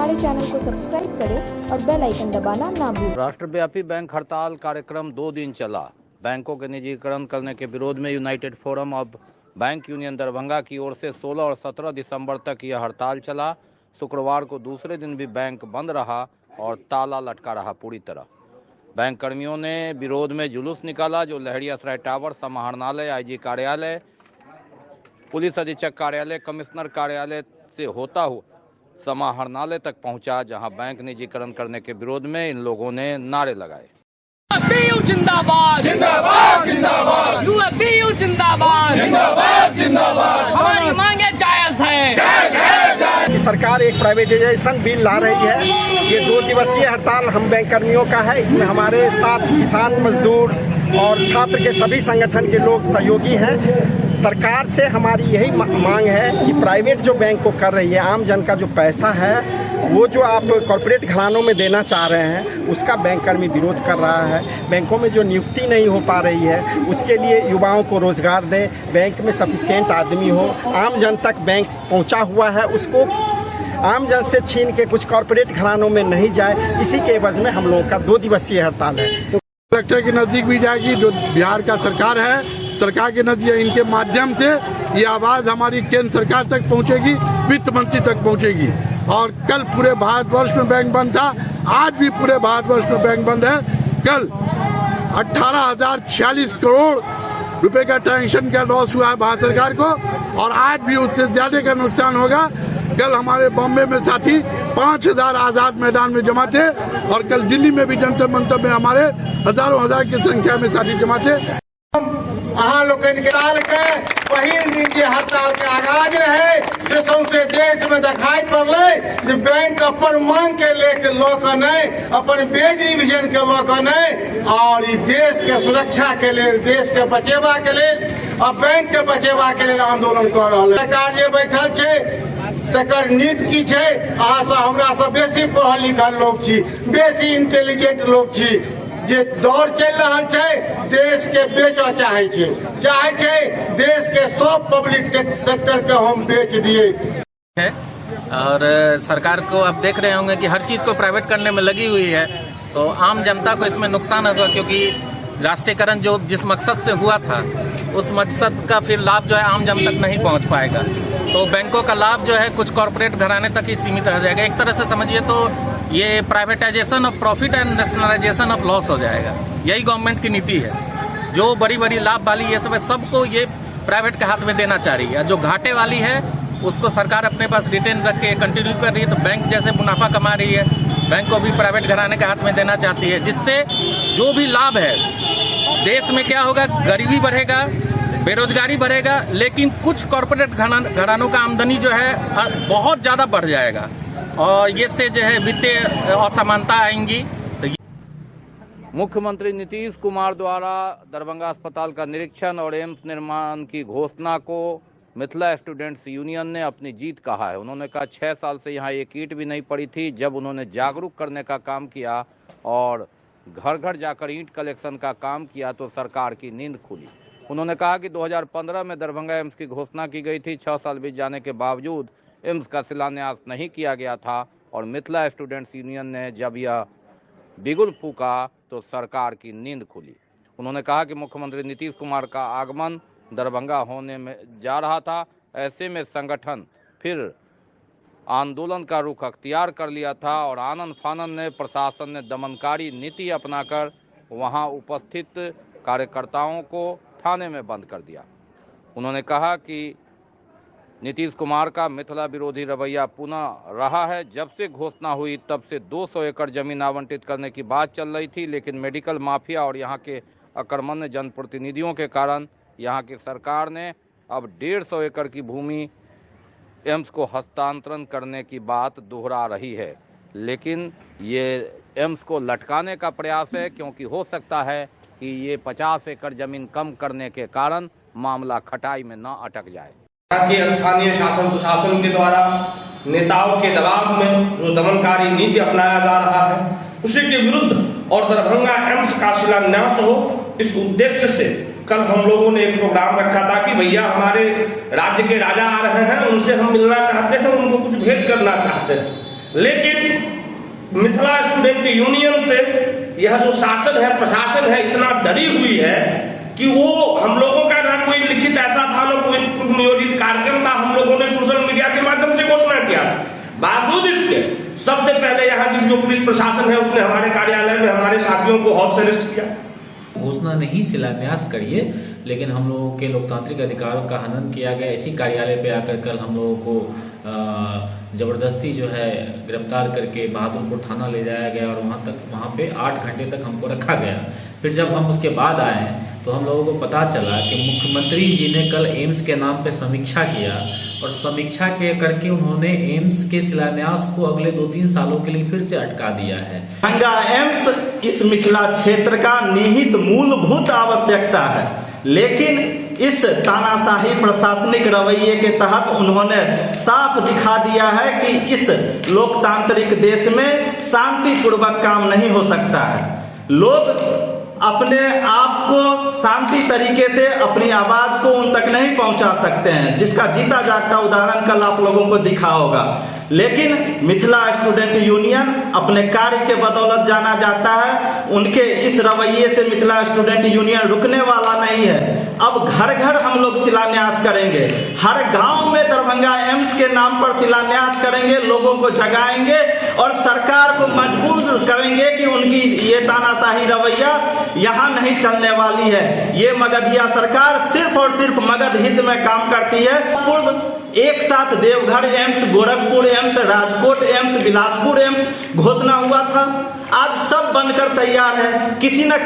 हमारे चैनल को सब्सक्राइब करें और बेल आइकन दबाना ना भूलें। राष्ट्रव्यापी बैंक हड़ताल कार्यक्रम 2 दिन चला। बैंकों के निजीकरण करने के विरोध में United forum of bank union Darbhanga की ओर से 16 और 17 दिसंबर तक यह हड़ताल चला। शुक्रवार को दूसरे दिन भी बैंक बंद रहा और ताला लटका रहा पूरी तरह। बैंक कर्मियों ने विरोध में जुलूस निकाला जो लहरियासराय टावर, समाहरणालय, आईजी कार्यालय, पुलिस अधीक्षक कार्यालय, कमिश्नर कार्यालय से होता हुआ समाहरणालय तक पहुंचा, जहां बैंक निजीकरण करने के विरोध में इन लोगों ने नारे लगाए। जिंदाबाद जिंदाबाद जिंदाबाद, यूएपीयू जिंदाबाद जिंदाबाद जिंदाबाद, हमारी मांगे जायज है। सरकार एक प्राइवेटाइजेशन बिल ला रही है। ये 2 दिवसीय हड़ताल हम बैंक कर्मियों का है। इसमें हमारे साथ किसान, मजदूर और छात्र के सभी संगठन के लोग सहयोगी हैं। सरकार से हमारी यही मांग है कि प्राइवेट जो बैंक को कर रही है, आम जन का जो पैसा है वो जो आप कॉर्पोरेट घरानों में देना चाह रहे हैं, उसका बैंक कर्मी विरोध कर रहा है। बैंकों में जो नियुक्ति नहीं हो पा रही है, उसके लिए युवाओं को रोजगार दें, बैंक में सफिशिएंट आदमी हो, आम जन तक बैंक पहुंचा हुआ है, उसको आम जन से छीन के कुछ कॉर्पोरेट घरानों में नहीं जाए। इसी के एवज में हम लोगों का 2 दिवसीय हड़ताल है। कलेक्टर के नजदीक भी जाएगी, जो बिहार का सरकार है, सरकार के नजदीक इनके माध्यम से ये आवाज हमारी केंद्र सरकार तक पहुंचेगी, वित्त मंत्री तक पहुंचेगी। और कल पूरे भारतवर्ष में बैंक बंद था, आज भी पूरे भारतवर्ष में बैंक बंद है। कल 18,046 करोड़ रुपए का ट्रांजेक्शन का लॉस हुआ है भारत सरकार को, और आज भी उससे ज्यादा का नुकसान होगा। कल हमारे बॉम्बे में साथी 5,000 आजाद मैदान में जमा थे, और कल दिल्ली में भी जंतर मंतर में हमारे हजारों हजार की संख्या में साथी जमा थे। अहाँ लोग पहिल दिन के हड़ताल के आगाज रहे से सौंसे देश में दिखाई पड़ले बैंक अपन मांग के लेके लौक नहीं, अपन पे डिवीजन के लौक नहीं, और देश के सुरक्षा के लिए, देश के बचेबा के लिए और बैंक के बचेबा के लिए आंदोलन कर रहा है। सरकार जे बैठल छे तकर नीति की छे, अहाँ से हमरा से बेसी पढ़ल लिखल लोग छी, बेसी इंटेलिजेंट लोग छी। जे दौर चल रहा है, देश के बेचो चाहे देश के सब पब्लिक सेक्टर के हम बेच दिए है। और सरकार को अब देख रहे होंगे कि हर चीज को प्राइवेट करने में लगी हुई है, तो आम जनता को इसमें नुकसान होगा, क्योंकि राष्ट्रीयकरण जो जिस मकसद से हुआ था उस मकसद का फिर लाभ जो है आम जन तक नहीं पहुंच पाएगा। तो बैंकों का लाभ जो है कुछ कॉर्पोरेट घराने तक ही सीमित रह जाएगा। एक तरह से समझिए तो ये privatisation of profit and nationalisation of loss हो जाएगा। यही गवर्नमेंट की नीति है। जो बड़ी बड़ी लाभ वाली ये सब है, सबको ये प्राइवेट के हाथ में देना चाह रही है। जो घाटे वाली है उसको सरकार अपने पास रिटेन रख के कंटिन्यू कर रही है। तो बैंक जैसे मुनाफा कमा रही है, बैंक को भी प्राइवेट घराने के हाथ में देना चाहती है, जिससे जो भी लाभ है देश में क्या होगा, गरीबी बढ़ेगा, बेरोजगारी बढ़ेगा, लेकिन कुछ कॉर्पोरेट घरानों का आमदनी जो है बहुत ज्यादा बढ़ जाएगा, और ये से जो है वित्तीय असमानता आएंगी। मुख्यमंत्री नीतीश कुमार द्वारा दरभंगा अस्पताल का निरीक्षण और एम्स निर्माण की घोषणा को मिथिला स्टूडेंट्स यूनियन ने अपनी जीत कहा है। उन्होंने कहा 6 साल से यहाँ एक ईंट भी नहीं पड़ी थी। जब उन्होंने जागरूक करने का काम किया और घर घर जाकर ईंट कलेक्शन का काम किया तो सरकार की नींद खुली। उन्होंने कहा कि 2015 में दरभंगा एम्स की घोषणा की गई थी। 6 साल बीत जाने के बावजूद एम्स का शिलान्यास नहीं किया गया था, और मिथिला स्टूडेंट्स यूनियन ने जब यह बिगुल फूका तो सरकार की नींद खुली। उन्होंने कहा कि मुख्यमंत्री नीतीश कुमार का आगमन दरभंगा होने में जा रहा था, ऐसे में संगठन फिर आंदोलन का रुख अख्तियार कर लिया था, और आनन फानन ने प्रशासन ने दमनकारी नीति अपनाकर वहां उपस्थित कार्यकर्ताओं को थाने में बंद कर दिया। उन्होंने कहा कि नीतीश कुमार का मिथिला विरोधी रवैया पुनः रहा है। जब से घोषणा हुई तब से 200 एकड़ जमीन आवंटित करने की बात चल रही थी, लेकिन मेडिकल माफिया और यहाँ के अकर्मण्य जनप्रतिनिधियों के कारण यहाँ की सरकार ने अब 150 एकड़ की भूमि एम्स को हस्तांतरण करने की बात दोहरा रही है। लेकिन ये एम्स को लटकाने का प्रयास है, क्योंकि हो सकता है कि ये 50 एकड़ जमीन कम करने के कारण मामला खटाई में न अटक जाए। के स्थानीय शासन प्रशासन के द्वारा नेताओं के दबाव में जो दमनकारी नीति अपनाया जा रहा है, उसी के विरुद्ध और दरभंगा एम्स का शिलान्यास हो, इस उद्देश्य से कल हम लोगों ने एक प्रोग्राम रखा था कि भैया हमारे राज्य के राजा आ रहे हैं, उनसे हम मिलना चाहते हैं, उनको कुछ भेंट करना चाहते हैं। लेकिन मिथिला स्टूडेंट यूनियन से यह जो शासन है, प्रशासन है, इतना डरी हुई है कि वो हम लोगों का ना कोई लिखित ऐसा था, ना कोई नियोजित कार्यक्रम था। हम लोगों ने सोशल मीडिया के माध्यम से घोषणा किया, बावजूद इसके सबसे पहले यहाँ की जो पुलिस प्रशासन है उसने हमारे कार्यालय में हमारे साथियों को हाउस अरेस्ट किया। घोषणा नहीं, शिलान्यास करिए, लेकिन हम लोगों के लोकतांत्रिक अधिकारों का हनन किया गया। इसी कार्यालय पे आकर कल हम लोगों को जबरदस्ती जो है गिरफ्तार करके बहादुरपुर थाना ले जाया गया और वहाँ पे 8 घंटे तक हमको रखा गया। फिर जब हम उसके बाद आए तो हम लोगों को पता चला कि मुख्यमंत्री जी ने कल एम्स के नाम पे समीक्षा किया और समीक्षा के करके उन्होंने एम्स के शिलान्यास को अगले 2-3 सालों के लिए फिर से अटका दिया है। दरभंगा एम्स इस मिथिला क्षेत्र का निहित मूलभूत आवश्यकता है, लेकिन इस तानाशाही प्रशासनिक रवैये के तहत उन्होंने साफ दिखा दिया है कि इस लोकतांत्रिक देश में शांतिपूर्वक काम नहीं हो सकता है। लोग अपने आप को शांति तरीके से अपनी आवाज को उन तक नहीं पहुंचा सकते हैं, जिसका जीता जागता उदाहरण कल आप लोगों को दिखा होगा। लेकिन मिथिला स्टूडेंट यूनियन अपने कार्य के बदौलत जाना जाता है। उनके इस रवैये से मिथिला स्टूडेंट यूनियन रुकने वाला नहीं है। अब घर घर हम लोग शिलान्यास करेंगे, हर गांव में दरभंगा एम्स के नाम पर शिलान्यास करेंगे, लोगों को जगाएंगे और सरकार को मजबूर करेंगे कि उनकी ये तानाशाही रवैया यहाँ नहीं चलने वाली है। ये मगधिया सरकार सिर्फ और सिर्फ मगध हित में काम करती है। पूर्व एक साथ Deoghar AIIMS, Gorakhpur AIIMS, Rajkot AIIMS, Bilaspur AIIMS घोषणा हुआ था। आज सब बनकर तैयार है, किसी न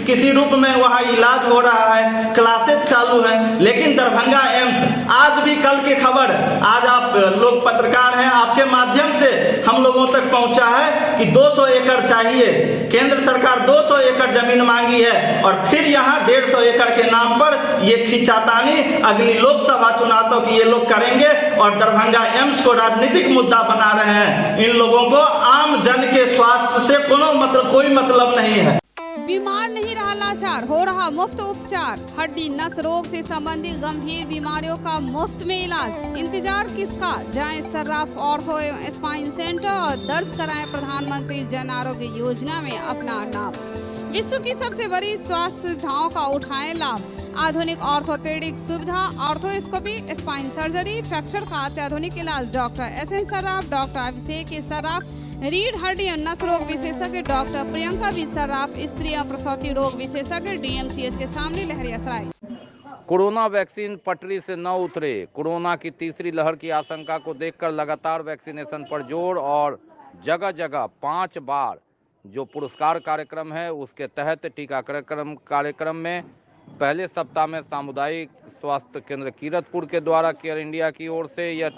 किसी रूप में वहाँ इलाज हो रहा है, क्लासेस चालू हैं, लेकिन दरभंगा एम्स आज भी कल की खबर, आज आप लोग पत्रकार हैं, आपके माध्यम से हम लोगों तक पहुंचा है कि 200 एकड़ चाहिए। केंद्र सरकार 200 एकड़ जमीन मांगी है और फिर यहाँ 150 एकड़ के नाम पर ये खींचातानी अगली लोकसभा चुनाव तक ये लोग करेंगे और दरभंगा एम्स को राजनीतिक मुद्दा बना रहे हैं। इन लोगों को आम जन के स्वास्थ्य से कोई मतलब नहीं है। बीमार नहीं रहा लाचार, हो रहा मुफ्त उपचार। हड्डी नस रोग से संबंधित गंभीर बीमारियों का मुफ्त में इलाज। इंतजार किसका, जाएं सर्राफ ऑर्थो एवं स्पाइन सेंटर और दर्ज कराएं प्रधानमंत्री जन आरोग्य योजना में अपना नाम। विश्व की सबसे बड़ी स्वास्थ्य सुविधाओं का उठाएं लाभ। आधुनिक ऑर्थोपेडिक सुविधा, ऑर्थोस्कोपी, स्पाइन सर्जरी, फ्रैक्चर का अत्याधुनिक इलाज। डॉक्टर SN सर्राफ, डॉक्टर अभिषेक सर्राफ, रीढ़ हड्डी और नस रोग विशेषज्ञ डॉक्टर प्रियंका बी सर्राफ, स्त्री और प्रसूति रोग विशेषज्ञ DMCH के सामने लहरियासराय। कोरोना वैक्सीन पटरी से न उतरे। कोरोना की तीसरी लहर की आशंका को देखकर लगातार वैक्सीनेशन पर जोर और जगह जगह 5 बार जो पुरस्कार कार्यक्रम है उसके तहत टीकाकरण कार्यक्रम में पहले सप्ताह में सामुदायिक स्वास्थ्य केंद्र कीरतपुर के द्वारा केयर इंडिया की ओर से यह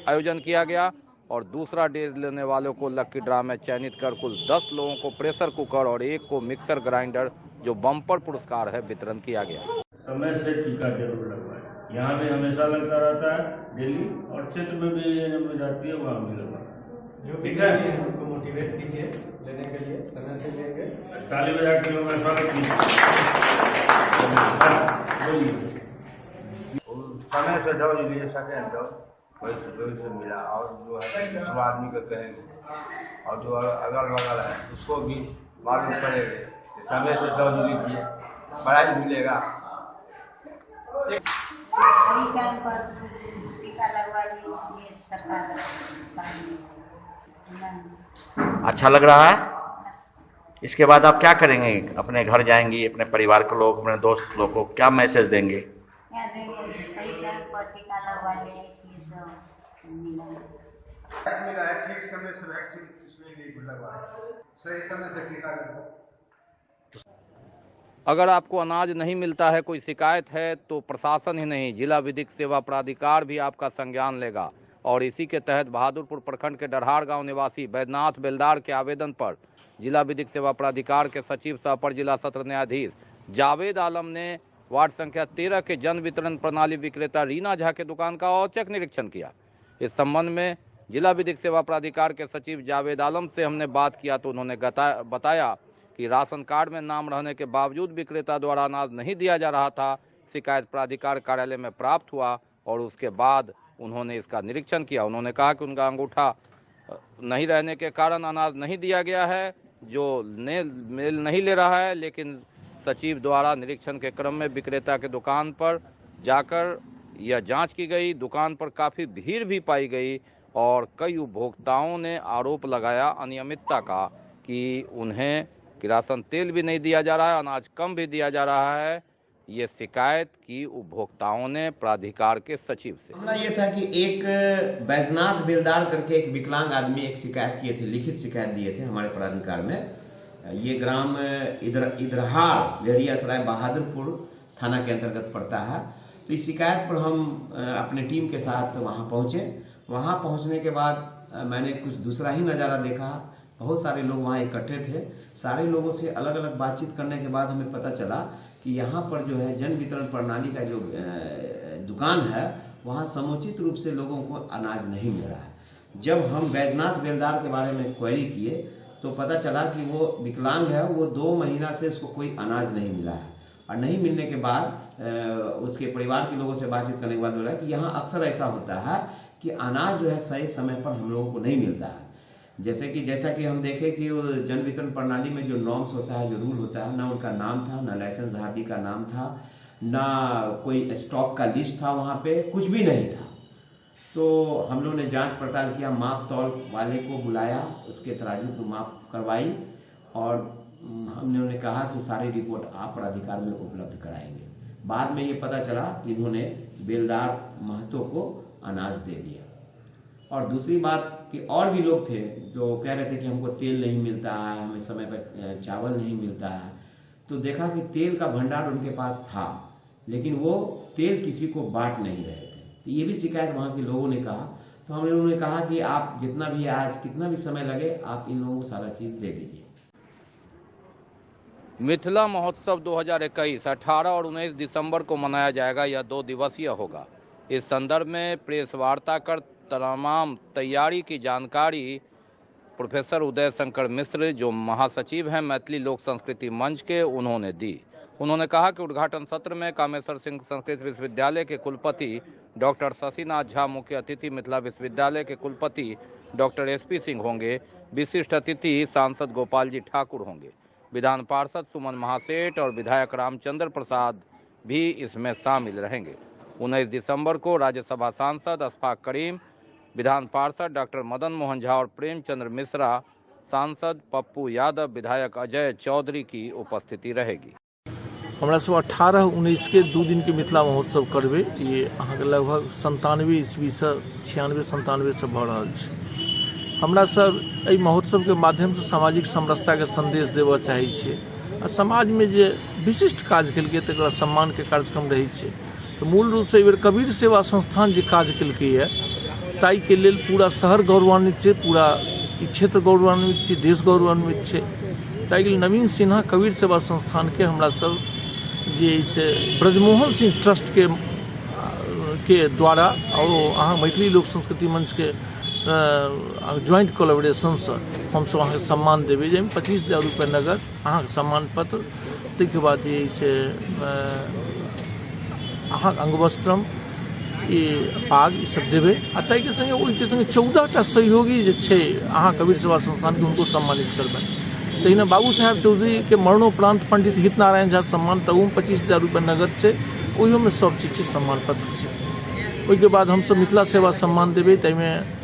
आयोजन किया गया और दूसरा डोज लेने वालों को लकी ड्रा में चयनित कर कुल 10 लोगों को प्रेशर कुकर और 1 को मिक्सर ग्राइंडर जो बम्पर पुरस्कार है वितरण किया गया। समय से टीका जरूर लगवाएं। यहाँ भी हमेशा लगता रहता है दिल्ली और क्षेत्र में भी जब जाती है वहाँ भी लगवाएं। ठीक है, उनको मोटिवेट कीजिए लेने के लिए, समय से लेंगे। ताली बजा के लोग स्वागत कीजिए। समय से डोज लिए सकें डोज वही से मिला और जो है सब आदमी को कहेंगे और जो अगल बगल है उसको भी मालूम पड़ेगा कि समय से डोज लीजिए, प्राइज मिलेगा। सही टाइम पर टीका लगवा ली, इसलिए सरकार। अच्छा लग रहा है। इसके बाद आप क्या करेंगे? अपने घर जाएंगी, अपने परिवार के लोग, अपने दोस्त लोग को क्या मैसेज देंगे? सही टाइम पर टीका लगवा लिया, इसलिए सब मिला है। ठीक समय से वैक्सीन लगवाएं, सही समय से टीका लगवाएं। अगर आपको अनाज नहीं मिलता है, कोई शिकायत है तो प्रशासन ही नहीं जिला विधिक सेवा प्राधिकार भी आपका संज्ञान लेगा और इसी के तहत बहादुरपुर प्रखंड के डरहार गांव निवासी बैद्यनाथ बेलदार के आवेदन पर जिला विधिक सेवा प्राधिकार के सचिव सह अपर जिला सत्र न्यायाधीश जावेद आलम ने वार्ड संख्या 13 के जन वितरण प्रणाली विक्रेता रीना झा के दुकान का औचक निरीक्षण किया। इस संबंध में जिला विधिक सेवा प्राधिकार के सचिव जावेद आलम से हमने बात किया तो उन्होंने बताया कि राशन कार्ड में नाम रहने के बावजूद विक्रेता द्वारा अनाज नहीं दिया जा रहा था। शिकायत प्राधिकार कार्यालय में प्राप्त हुआ और उसके बाद उन्होंने इसका निरीक्षण किया। उन्होंने कहा कि उनका अंगूठा नहीं रहने के कारण अनाज नहीं दिया गया है, जो मेल नहीं ले रहा है। लेकिन सचिव द्वारा निरीक्षण के क्रम में विक्रेता के दुकान पर जाकर यह जांच की गई। दुकान पर काफ़ी भीड़ भी पाई गई और कई उपभोक्ताओं ने आरोप लगाया अनियमितता का कि उन्हें किरासन तेल भी नहीं दिया जा रहा है, अनाज कम भी दिया जा रहा है। ये शिकायत की उपभोक्ताओं ने प्राधिकार के सचिव से। मामला ये था कि एक बैजनाथ बेलदार करके एक विकलांग आदमी एक शिकायत किए थे, लिखित शिकायत दिए थे हमारे प्राधिकार में। ये ग्राम इधरहार लहरियासराय बहादुरपुर थाना के अंतर्गत पड़ता है। तो इस शिकायत पर हम अपने टीम के साथ वहाँ पहुँचे। वहाँ पहुँचने के बाद मैंने कुछ दूसरा ही नज़ारा देखा। बहुत सारे लोग वहाँ इकट्ठे थे। सारे लोगों से अलग अलग बातचीत करने के बाद हमें पता चला कि यहाँ पर जो है जन वितरण प्रणाली का जो दुकान है वहाँ समुचित रूप से लोगों को अनाज नहीं मिल रहा है। जब हम बैजनाथ बेलदार के बारे में क्वेरी किए तो पता चला कि वो विकलांग है, वो 2 महीना से उसको कोई अनाज नहीं मिला है। और नहीं मिलने के बाद उसके परिवार के लोगों से बातचीत करने के बाद बोला कि यहाँ अक्सर ऐसा होता है कि अनाज जो है सही समय पर हम लोगों को नहीं मिलता है। जैसा कि हम देखें कि वो जन वितरण प्रणाली में जो नॉर्म्स होता है, जो रूल होता है, ना उनका नाम था, ना लाइसेंस धारती का नाम था, ना कोई स्टॉक का लिस्ट था, वहाँ पे कुछ भी नहीं था। तो हम लोगों ने जांच पड़ताल किया, माप तौल वाले को बुलाया, उसके तराजू को माप करवाई और हमने उन्हें कहा कि सारी रिपोर्ट आप प्राधिकार में उपलब्ध कराएंगे। बाद में ये पता चला कि इन्होंने बेलदार महतो को अनाज दे दिया। और दूसरी बात कि और भी लोग थे जो कह रहे थे कि हमको तेल नहीं मिलता है, हमें समय पर चावल नहीं मिलता है। तो देखा कि तेल का भंडार उनके पास था, लेकिन वो तेल किसी को बांट नहीं रहे थे। तो ये भी शिकायत वहाँ के लोगों ने कहा। तो हम लोगों ने कहा कि आप जितना भी आज कितना भी समय लगे आप इन लोगों को सारा चीज़ दे दीजिए। मिथिला महोत्सव 2021 18 और 19 दिसंबर को मनाया जाएगा। यह 2 दिवसीय होगा। इस संदर्भ में प्रेस वार्ता कर तमाम तैयारी की जानकारी प्रोफेसर उदय शंकर मिश्र, जो महासचिव हैं मैथिली लोक संस्कृति मंच के, उन्होंने दी। उन्होंने कहा कि उद्घाटन सत्र में कामेश्वर सिंह संस्कृत विश्वविद्यालय के कुलपति डॉक्टर शशिनाथ झा, मुख्य अतिथि मिथिला विश्वविद्यालय के कुलपति डॉक्टर SP सिंह होंगे। विशिष्ट अतिथि सांसद गोपाल जी ठाकुर होंगे। विधान पार्षद सुमन महासेठ और विधायक रामचंद्र प्रसाद भी इसमें शामिल रहेंगे। 19 दिसंबर को राज्यसभा सांसद अशफाक करीम, विधान पार्षद डॉक्टर मदन मोहन झा और प्रेमचंद्र मिश्रा, सांसद पप्पू यादव, विधायक अजय चौधरी की उपस्थिति रहेगी। हमरा सब 18-19 के 2 दिन के मिथिला महोत्सव करबे। ये अहाँके लगभग 97 ईस्वी से 96-97 से भऽ रहल छै। हमरा सब एहि महोत्सव के माध्यम से सामाजिक समरसता के संदेश देबऽ चाहै छियै आ समाज में जे विशिष्ट काज केलकै तकरा सम्मान के कार्यक्रम रहै छै। तो मूल रूप से एहि बेर कबीर सेवा संस्थान जे काज केलकै है ताई के लेल पूरा शहर गौरवान्वित छै, पूरा ई क्षेत्र गौरवान्वित छै, देश गौरवान्वित छै। ताई के लेल नवीन सिन्हा कबीर सेवा संस्थान के हमरा सब जे से ब्रजमोहन सिंह ट्रस्ट के द्वारा और अहाँ मैथिली लोक संस्कृति मंच के ज्वाइंट कोलैबोरेशन से हम सब अहाँ सम्मान देबै, जाहिमे 25,000 रुपये नगद, अहाँ सम्मान पत्र, ताहिके बाद जे से अहाँ अंगवस्त्रम, ई पाग ई सब देबै। आ ताहिके संगे ओहिके संगे 14टा सहयोगी जे छै अहाँ कबीर सेवा संस्थान के उनको सम्मानित करबनि। तहिना बाबू साहेब चौधरी के मरणोपरांत पंडित हितनारायण झा सम्मान, तहू में 25,000 रुपये नगद छै, ओहियो में सब चीज छै, सम्मान पत्र छै। ओहिके बाद हमसब मिथिला सेवा सम्मान देबै, ताहिमे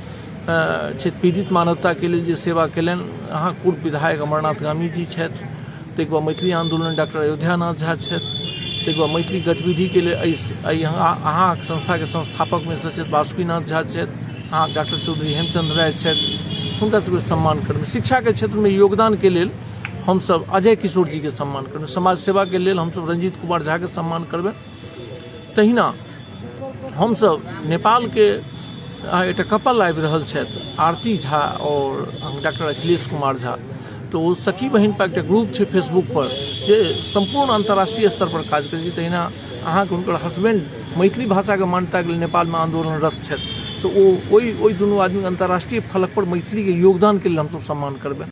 क्षेत्र पीड़ित मानवता के लेल जे सेवा केलनि अहाँ पूर्व विधायक अमरनाथ गामी जी छथि। ताहिके बाद मैथिली आंदोलन डॉक्टर अयोध्यानाथ झा छथि। ताहिके बाद मैथिली गतिविधि के लिए अहाँ संस्था के संस्थापक में से छथि वासुकीनाथ झा छथि, अहाँ डॉक्टर चौधरी हेमचंद्र राय छथि, हुनका सबके सम्मान करबै। शिक्षा के क्षेत्र में योगदान के लेल हमसब अजय किशोर जी के सम्मान करबै। समाज सेवा के लेल हमसब रंजीत कुमार झा के सम्मान करबै। तहिना हमसब नेपाल के एक कपल आबि रहल छथि, आरती झा और डॉक्टर अखिलेश कुमार झा। तो वो सखी बहन पर एक ग्रुप है फेसबुक पर जे संपूर्ण अंतर्राष्ट्रीय स्तर पर काज कर। तहिना अहाँ के हुनकर हस्बैंड मैथिली भाषा के मान्यता के लिए नेपाल में आंदोलनरत छथि। तो वही दुनू आदमी अंतर्राष्ट्रीय फलक पर मैथिली के योगदान के लिए हम सब सम्मान करबै।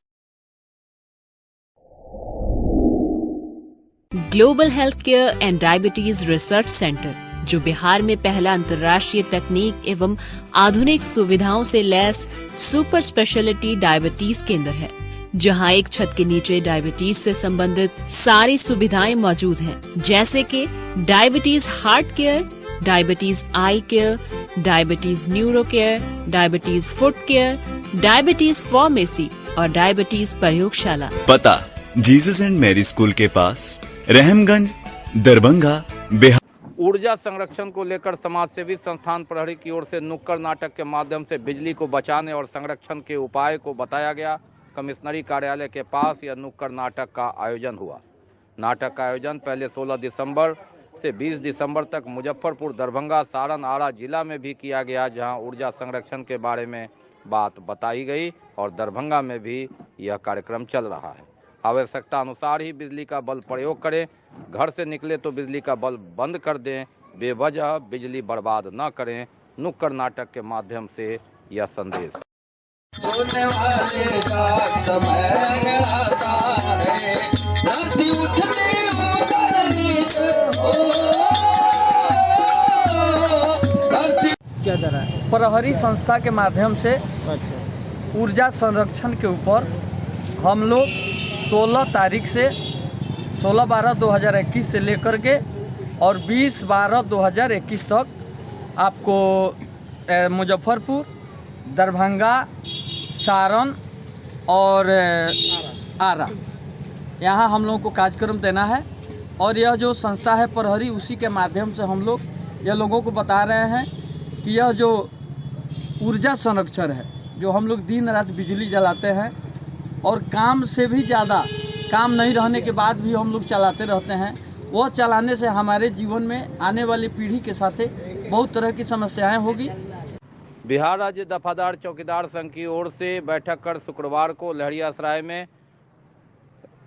Global Healthcare and Diabetes Research Center, जो बिहार में पहला अंतर्राष्ट्रीय तकनीक एवं आधुनिक सुविधाओं से लैस सुपर स्पेशलिटी डायबिटीज केंद्र है, जहां एक छत के नीचे डायबिटीज से संबंधित सारी सुविधाएं मौजूद हैं, जैसे कि diabetes heart care, diabetes eye care, diabetes neuro care, diabetes foot care, diabetes pharmacy और डायबिटीज प्रयोगशाला। पता जीसस एंड मैरी स्कूल के पास, रहमगंज, दरभंगा, बिहार। ऊर्जा संरक्षण को लेकर समाजसेवी संस्थान प्रहरी की ओर से नुक्कड़ नाटक के माध्यम से बिजली को बचाने और संरक्षण के उपाय को बताया गया। कमिश्नरी कार्यालय के पास यह नुक्कड़ नाटक का आयोजन हुआ। नाटक का आयोजन पहले 16 दिसंबर से 20 दिसंबर तक मुजफ्फरपुर, दरभंगा, सारण, आरा जिला में भी किया गया, जहां ऊर्जा संरक्षण के बारे में बात बताई गई और दरभंगा में भी यह कार्यक्रम चल रहा है। आवश्यकता अनुसार ही बिजली का बल्ब प्रयोग करें, घर से निकले तो बिजली का बल्ब बंद कर दें, बेवजह बिजली बर्बाद न करें। नुक्कड़ नाटक के माध्यम से यह संदेश। सोने वाले का समय आता है, धरती उठती होकर नीचे हो, धरती क्या दर है? प्रहरी संस्था के माध्यम से ऊर्जा संरक्षण के ऊपर हम लोग 16 तारीख से 16/12/2021 से लेकर के और 20/12/2021 तक आपको मुजफ्फरपुर, दरभंगा, सारण और आरा यहाँ हम लोगों को कार्यक्रम देना है। और यह जो संस्था है प्रहरी, उसी के माध्यम से हम लोग यह लोगों को बता रहे हैं कि यह जो ऊर्जा संरक्षण है, जो हम लोग दिन रात बिजली जलाते हैं और काम से भी ज़्यादा, काम नहीं रहने के बाद भी हम लोग चलाते रहते हैं, वो चलाने से हमारे जीवन में आने वाली पीढ़ी के साथ बहुत तरह की समस्याएं होगी। बिहार राज्य दफादार चौकीदार संघ की ओर से बैठक कर शुक्रवार को लहरियासराय में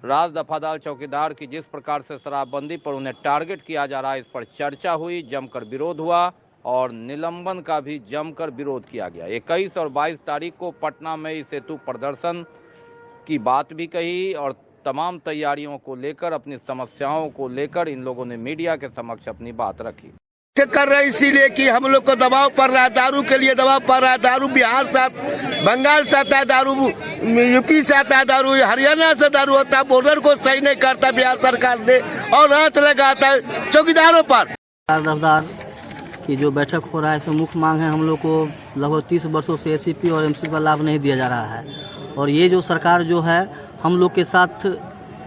राज दफादार चौकीदार की जिस प्रकार से शराबबंदी पर उन्हें टारगेट किया जा रहा है, इस पर चर्चा हुई, जमकर विरोध हुआ और निलंबन का भी जमकर विरोध किया गया। 21 और 22 तारीख को पटना में इस हेतु प्रदर्शन की बात भी कही और तमाम तैयारियों को लेकर, अपनी समस्याओं को लेकर इन लोगों ने मीडिया के समक्ष अपनी बात रखी। कर रहे इसीलिए कि हम लोग को दबाव पड़ रहा है, दारू के लिए दबाव पड़ रहा है। दारू बिहार से, बंगाल से आता है, दारू यूपी से आता है, दारू हरियाणा से दारू होता है। बॉर्डर को सही नहीं करता बिहार सरकार ने और हाथ लगाता है चौकीदारों पर। दफदार की जो बैठक हो रहा है, इसमें मुख्य मांग है, हम लोग को लगभग 30 वर्षों से एसीपी और एमसी का लाभ नहीं दिया जा रहा है। और ये जो सरकार जो है, हम लोग के साथ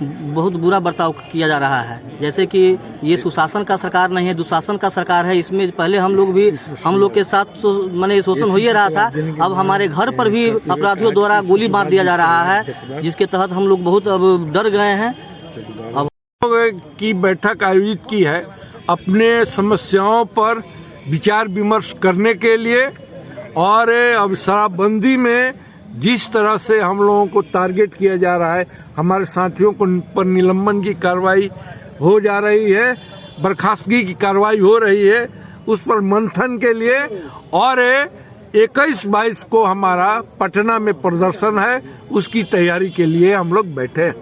बहुत बुरा बर्ताव किया जा रहा है। जैसे कि ये सुशासन का सरकार नहीं है, दुशासन का सरकार है। इसमें पहले हम लोग के साथ माने शोषण हो ही रहा था। अब हमारे घर पर भी अपराधियों द्वारा गोली मार दिया जा रहा है, जिसके तहत हम लोग बहुत अब डर गए हैं। अब की बैठक आयोजित की है अपने समस्याओं पर विचार विमर्श करने के लिए। और अब शराबबंदी में जिस तरह से हम लोगों को टारगेट किया जा रहा है, हमारे साथियों को पर निलंबन की कार्रवाई हो जा रही है, बर्खास्तगी की कार्रवाई हो रही है, उस पर मंथन के लिए। और 21-22 को हमारा पटना में प्रदर्शन है, उसकी तैयारी के लिए हम लोग बैठे हैं।